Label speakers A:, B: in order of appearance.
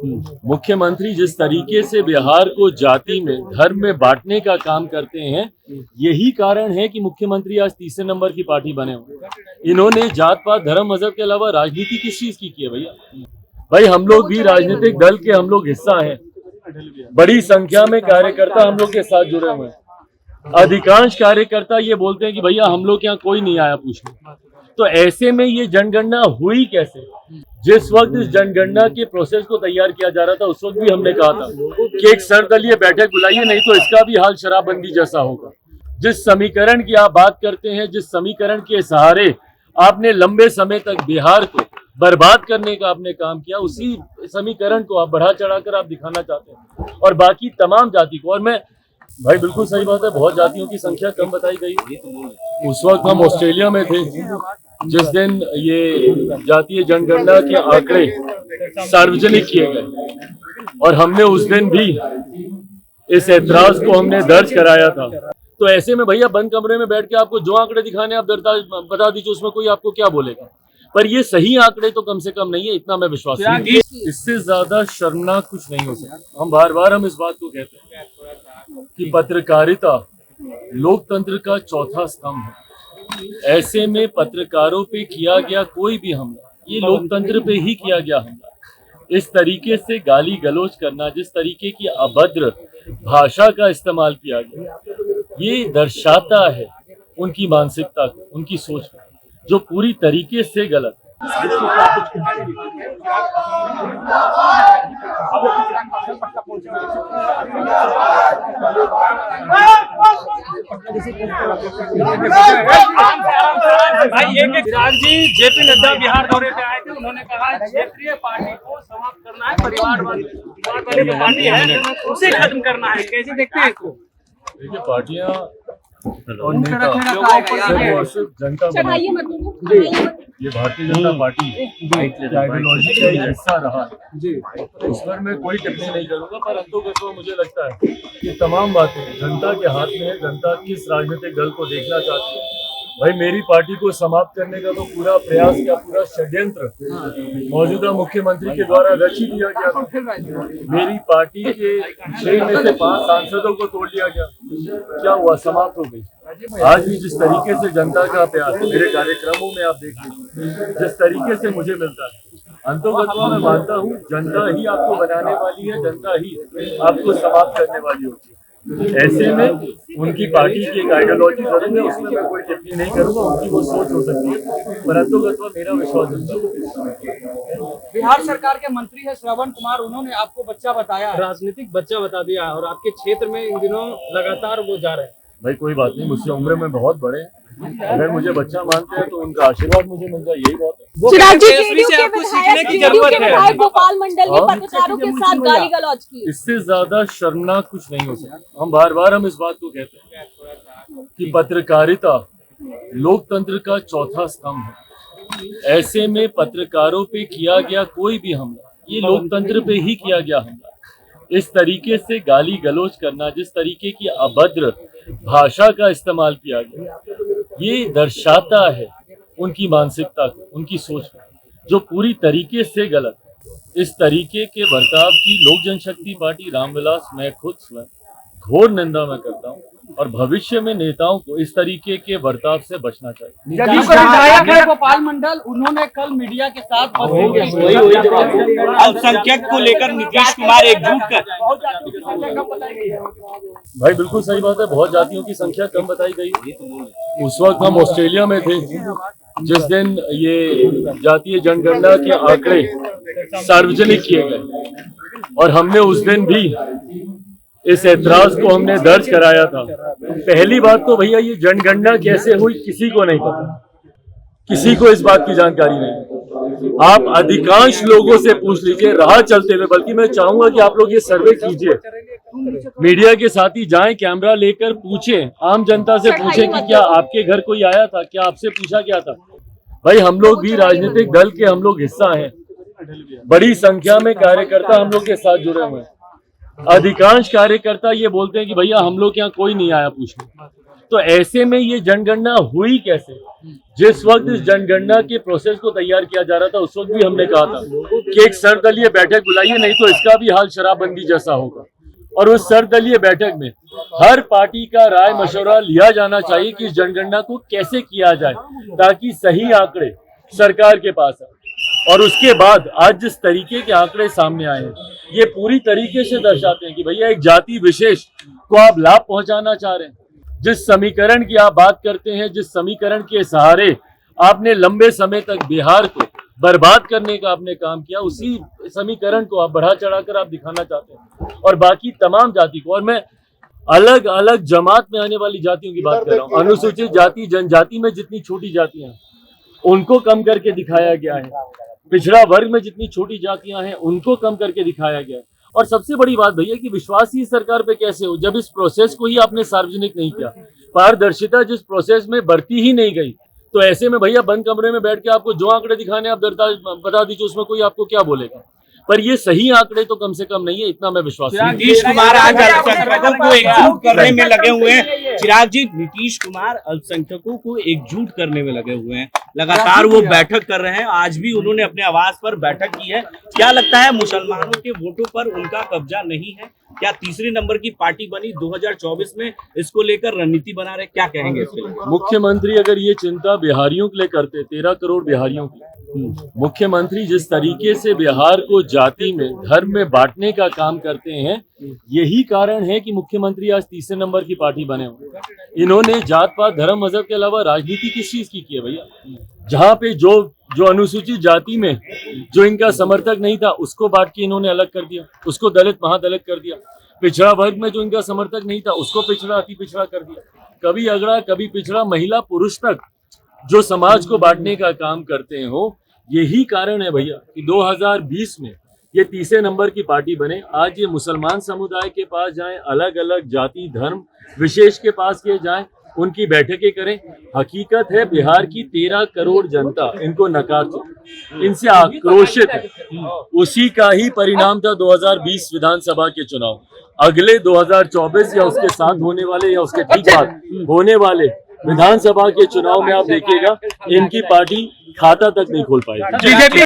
A: मुख्यमंत्री जिस तरीके से बिहार को जाति में धर्म में बांटने का काम करते हैं, यही कारण है कि मुख्यमंत्री आज तीसरे नंबर की पार्टी बने हुए। इन्होंने जात पात धर्म मजहब के अलावा राजनीति किस चीज की है भैया? भाई हम लोग भी राजनीतिक दल के हम लोग हिस्सा हैं। बड़ी संख्या में कार्यकर्ता हम लोग के साथ जुड़े हुए हैं। अधिकांश कार्यकर्ता ये बोलते हैं कि भैया हम लोग यहाँ कोई नहीं आया पूछने। तो ऐसे में ये जनगणना हुई कैसे? जिस वक्त इस जनगणना के प्रोसेस को तैयार किया जा रहा था, उस वक्त भी हमने कहा था कि एक सर्वदलीय बैठक बुलाइए, नहीं तो इसका भी हाल शराबबंदी जैसा होगा। जिस समीकरण की आप बात करते हैं, जिस समीकरण के सहारे आपने लंबे समय तक बिहार को बर्बाद करने का आपने काम किया, उसी समीकरण को आप बढ़ा चढ़ाकर आप दिखाना चाहते हैं और बाकी तमाम जाति को। और मैं भाई बिल्कुल सही बात है, बहुत जातियों की संख्या कम बताई गई। उस वक्त हम ऑस्ट्रेलिया में थे जिस दिन ये जातीय जनगणना के आंकड़े सार्वजनिक किए गए और हमने उस दिन भी इस ऐतराज को हमने दर्ज कराया था। तो ऐसे में भैया बंद कमरे में बैठ के आपको जो आंकड़े दिखाने आप बता दीजिए, उसमें कोई आपको क्या बोलेगा। पर ये सही आंकड़े तो कम से कम नहीं है, इतना मैं विश्वास करता हूं। इससे ज्यादा शर्मनाक कुछ नहीं हो सकता। हम बार बार इस बात को कहते हैं कि पत्रकारिता लोकतंत्र का चौथा स्तंभ है। ऐसे में पत्रकारों पे किया गया कोई भी हमला, ये लोकतंत्र पे ही किया गया हमला। इस तरीके से गाली गलौज करना, जिस तरीके की अभद्र भाषा का इस्तेमाल किया गया, ये दर्शाता है उनकी मानसिकता को, उनकी सोच को, जो पूरी तरीके से गलत है।
B: विराट जी जेपी नड्डा बिहार दौरे पे आए थे, उन्होंने कहा क्षेत्रीय पार्टी को समाप्त करना है, परिवारवादी जो पार्टी है उसे खत्म करना है। कैसे देखते हैं इसको?
A: देखिए, पार्टियां और नेता सिर्फ जनता ये भारतीय जनता पार्टी आइडियोलॉजी का हिस्सा रहा है। उस पर मैं कोई टिप्पणी नहीं करूंगा, पर अंतोगत्वा मुझे लगता है कि तमाम बातें जनता के हाथ में है। जनता किस राजनीतिक दल को देखना चाहती है। भाई मेरी पार्टी को समाप्त करने का तो पूरा प्रयास या पूरा षड्यंत्र मौजूदा मुख्यमंत्री के द्वारा रच ही दिया गया था। मेरी पार्टी के 6 में से 5 सांसदों को तोड़ दिया गया। क्या हुआ? समाप्त हो गई। आज भी जिस तरीके से जनता का प्यार मेरे कार्यक्रमों में आप देख लीजिए, जिस तरीके से मुझे मिलता है, अंतोगत्वा मैं मानता हूँ जनता ही आपको बनाने वाली है, जनता ही आपको समाप्त करने वाली होती है। ऐसे में उनकी पार्टी की एक आइडियोलॉजी जरूर है, उसमें मैं कोई टिप्पणी नहीं करूंगा। उनकी वो सोच हो सकती है, परंतु मेरा विश्वास है।
B: बिहार सरकार के मंत्री है श्रवण कुमार, उन्होंने आपको बच्चा बताया, राजनीतिक बच्चा बता दिया, और आपके क्षेत्र में इन दिनों लगातार वो जा रहे हैं।
A: भाई कोई बात नहीं, मुझसे उम्र में बहुत बड़े हैं। अगर मुझे बच्चा मानते हैं तो उनका आशीर्वाद मुझे मिल जाए, यही बात है।
B: से आपको सीखने की जरूरत है।
C: गोपाल मंडल ने पत्रकारों के साथ गाली गलौज की।
A: इससे ज्यादा शर्मनाक कुछ नहीं हो सकता। हम बार बार इस बात को कहते हैं कि पत्रकारिता लोकतंत्र का चौथा स्तंभ है। ऐसे में पत्रकारों पे किया गया कोई भी हमला, ये लोकतंत्र पे ही किया गया हमला। इस तरीके से गाली गलौज करना, जिस तरीके की अभद्र भाषा का इस्तेमाल किया गया, ये दर्शाता है उनकी मानसिकता को, उनकी सोच को, जो पूरी तरीके से गलत है। इस तरीके के बर्ताव की लोक जनशक्ति पार्टी रामविलास, मैं खुद स्वयं घोर निंदा में करता हूँ और भविष्य में नेताओं को इस तरीके के बर्ताव से बचना चाहिए।
B: जदयू के विधायक है गोपाल मंडल, उन्होंने कल मीडिया के साथ अल्पसंख्यक को लेकर नीतीश कुमार एकजुट कर
A: भाई बिल्कुल सही बात है, बहुत जातियों की संख्या कम बताई गई। उस वक्त हम ऑस्ट्रेलिया में थे जिस दिन ये जातीय जनगणना के आंकड़े सार्वजनिक किए गए और हमने उस दिन भी इस ऐतराज को हमने दर्ज कराया था। पहली बात तो भैया ये जनगणना कैसे हुई किसी को नहीं पता, किसी को इस बात की जानकारी नहीं। आप अधिकांश लोगों से पूछ लीजिए राह चलते हुए, बल्कि मैं चाहूंगा कि आप लोग ये सर्वे कीजिए, मीडिया के साथ ही जाएं, कैमरा लेकर पूछें, आम जनता से पूछें कि क्या आपके घर कोई आया था, क्या आपसे पूछा गया था। भाई हम लोग भी राजनीतिक दल के हम लोग हिस्सा हैं। बड़ी संख्या में कार्यकर्ता हम लोग के साथ जुड़े हुए हैं। अधिकांश कार्यकर्ता ये बोलते हैं कि भैया हम लोग यहाँ कोई नहीं आया पूछने। तो ऐसे में ये जनगणना हुई कैसे? जिस वक्त इस जनगणना के प्रोसेस को तैयार किया जा रहा था उस वक्त भी हमने कहा था कि एक सर्वदलीय बैठक बुलाइए, नहीं तो इसका भी हाल शराबबंदी जैसा होगा। और उस सर्वदलीय बैठक में हर पार्टी का राय मशवरा लिया जाना चाहिए कि इस जनगणना को कैसे किया जाए ताकि सही आंकड़े सरकार के पास आए। और उसके बाद आज जिस तरीके के आंकड़े सामने आए हैं ये पूरी तरीके से दर्शाते हैं कि भैया एक जाति विशेष को आप लाभ पहुंचाना चाह रहे हैं। जिस समीकरण की आप बात करते हैं, जिस समीकरण के सहारे आपने लंबे समय तक बिहार को बर्बाद करने का आपने काम किया, उसी समीकरण को आप बढ़ा चढ़ाकर आप दिखाना चाहते हैं। और बाकी तमाम जाति को, और मैं अलग अलग जमात में आने वाली जातियों की बात कर रहा हूँ, अनुसूचित जाति जनजाति में जितनी छोटी जातियां हैं उनको कम करके दिखाया गया है, पिछड़ा वर्ग में जितनी छोटी जातियां हैं उनको कम करके दिखाया गया है। और सबसे बड़ी बात भैया कि विश्वास ही सरकार पे कैसे हो जब इस प्रोसेस को ही आपने सार्वजनिक नहीं किया, पारदर्शिता जिस प्रोसेस में बरती ही नहीं गई। तो ऐसे में भैया बंद कमरे में बैठ के आपको जो आंकड़े दिखाने आप बता दीजिए, उसमें कोई आपको क्या बोलेगा। पर ये सही आंकड़े तो कम से कम नहीं है, इतना मैं विश्वास नहीं।
D: नीतीश कुमार आज अल्पसंख्यकों को एकजुट करने में लगे हुए हैं। चिराग जी, नीतीश कुमार अल्पसंख्यकों को एकजुट करने में लगे हुए हैं, लगातार वो बैठक कर रहे हैं। आज भी उन्होंने अपने आवास पर बैठक की है। क्या लगता है मुसलमानों के वोटों पर उनका कब्जा नहीं है? क्या तीसरे नंबर की पार्टी बनी 2024 में इसको लेकर रणनीति बना रहे, क्या कहेंगे इसके लिए?
A: मुख्यमंत्री अगर ये चिंता बिहारियों के लिए करते, 13 करोड़ बिहारियों की, मुख्यमंत्री जिस तरीके से बिहार को जाति में धर्म में बांटने का काम करते हैं, यही कारण है कि मुख्यमंत्री आज तीसरे नंबर की पार्टी बने हुए। इन्होंने जात पात धर्म मजहब के अलावा राजनीति किस चीज की है भैया? जहाँ पे जो अनुसूचित जाति में जो इनका समर्थक नहीं था उसको बांट के इन्होंने अलग कर दिया, उसको दलित महादलित कर दिया। पिछड़ा वर्ग में जो इनका समर्थक नहीं था उसको पिछड़ा अति पिछड़ा कर दिया। कभी अगड़ा कभी पिछड़ा, महिला पुरुष तक जो समाज को बांटने का काम करते हो, यही कारण है भैया कि 2020 में ये तीसरे नंबर की पार्टी बने। आज ये मुसलमान समुदाय के पास जाएं, अलग अलग जाति धर्म विशेष के पास के जाएं, उनकी बैठकें करें। हकीकत है बिहार की 13 करोड़ जनता इनको नकार चुकी, इनसे आक्रोशित है। उसी का ही परिणाम था 2020 विधानसभा के चुनाव। अगले 2024 या उसके साथ होने वाले या उसके ठीक बाद होने वाले विधानसभा के चुनाव में आप देखिएगा इनकी पार्टी खाता तक नहीं खोल पाएगी।